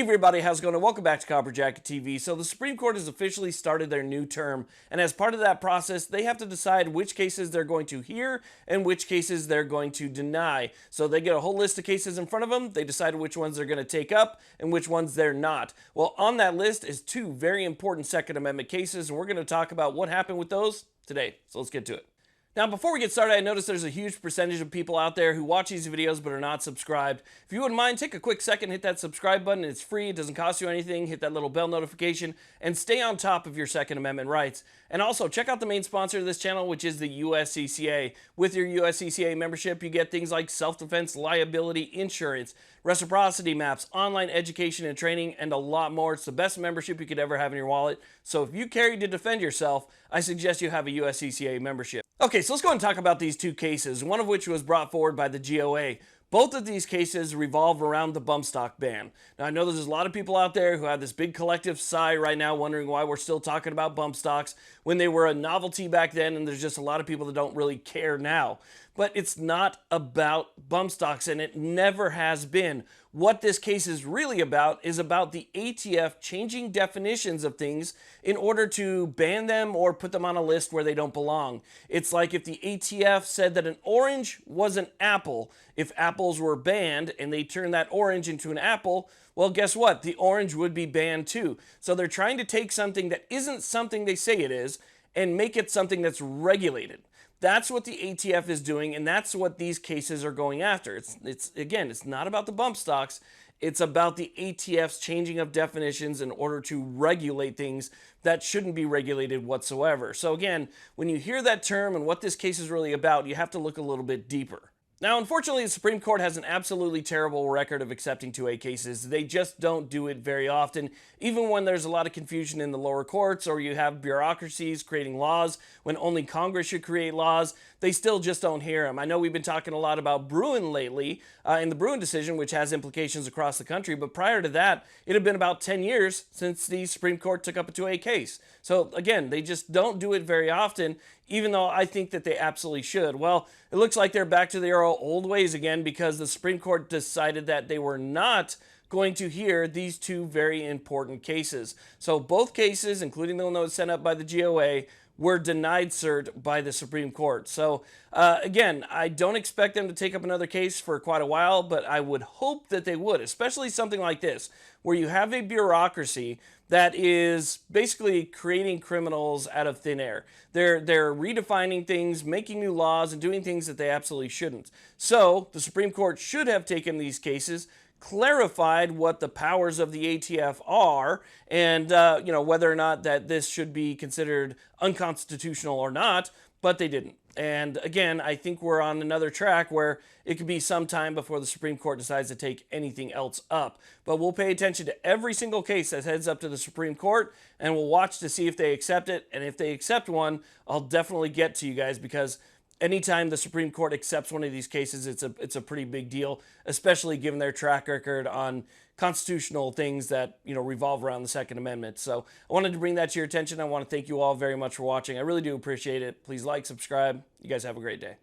everybody, how's it going? And welcome back to Copper Jacket TV. So the Supreme Court has officially started their new term, and as part of that process, they have to decide which cases they're going to hear and which cases they're going to deny. So they get a whole list of cases in front of them, they decide which ones they're going to take up and which ones they're not. Well, on that list is two very important Second Amendment cases, and we're going to talk about what happened with those today. So let's get to it. Now, before we get started, I noticed there's a huge percentage of people out there who watch these videos but are not subscribed. If you wouldn't mind, take a quick second, hit that subscribe button. It's free, it doesn't cost you anything. Hit that little bell notification and stay on top of your Second Amendment rights. And also, check out the main sponsor of this channel, which is the USCCA. With your USCCA membership, you get things like self-defense, liability, insurance, reciprocity maps, online education and training, and a lot more. It's the best membership you could ever have in your wallet. So if you carry to defend yourself, I suggest you have a USCCA membership. Okay, so let's go and talk about these two cases, one of which was brought forward by the GOA. Both of these cases revolve around the bump stock ban. Now, I know there's a lot of people out there who have this big collective sigh right now wondering why we're still talking about bump stocks when they were a novelty back then, and there's just a lot of people that don't really care now. But it's not about bump stocks, and it never has been. What this case is really about is about the ATF changing definitions of things in order to ban them or put them on a list where they don't belong. It's like if the ATF said that an orange was an apple, if apples were banned and they turned that orange into an apple, well, guess what? The orange would be banned too. So they're trying to take something that isn't something they say it is and make it something that's regulated. That's what the ATF is doing, and that's what these cases are going after. It's not about the bump stocks. It's about the ATF's changing of definitions in order to regulate things that shouldn't be regulated whatsoever. So again, when you hear that term and what this case is really about, you have to look a little bit deeper. Now, unfortunately, the Supreme Court has an absolutely terrible record of accepting 2A cases. They just don't do it very often, even when there's a lot of confusion in the lower courts or you have bureaucracies creating laws when only Congress should create laws. They still just don't hear them. I know we've been talking a lot about Bruin lately in the Bruin decision, which has implications across the country, but prior to that, it had been about 10 years since the Supreme Court took up a 2A case. So again, they just don't do it very often, even though I think that they absolutely should. Well, it looks like they're back to their old ways again because the Supreme Court decided that they were not going to hear these two very important cases. So both cases, including the one that was sent up by the GOA, were denied cert by the Supreme Court. So again, I don't expect them to take up another case for quite a while, but I would hope that they would, especially something like this, where you have a bureaucracy that is basically creating criminals out of thin air. They're redefining things, making new laws, and doing things that they absolutely shouldn't. So the Supreme Court should have taken these cases, clarified what the powers of the ATF are, and whether or not that this should be considered unconstitutional or not, but they didn't. And again, I think we're on another track where it could be some time before the Supreme Court decides to take anything else up. But we'll pay attention to every single case that heads up to the Supreme Court, and we'll watch to see if they accept it. And if they accept one, I'll definitely get to you guys, because anytime the Supreme Court accepts one of these cases, it's a pretty big deal, especially given their track record on constitutional things that revolve around the Second Amendment. So I wanted to bring that to your attention. I want to thank you all very much for watching. I really do appreciate it. Please like, subscribe. You guys have a great day.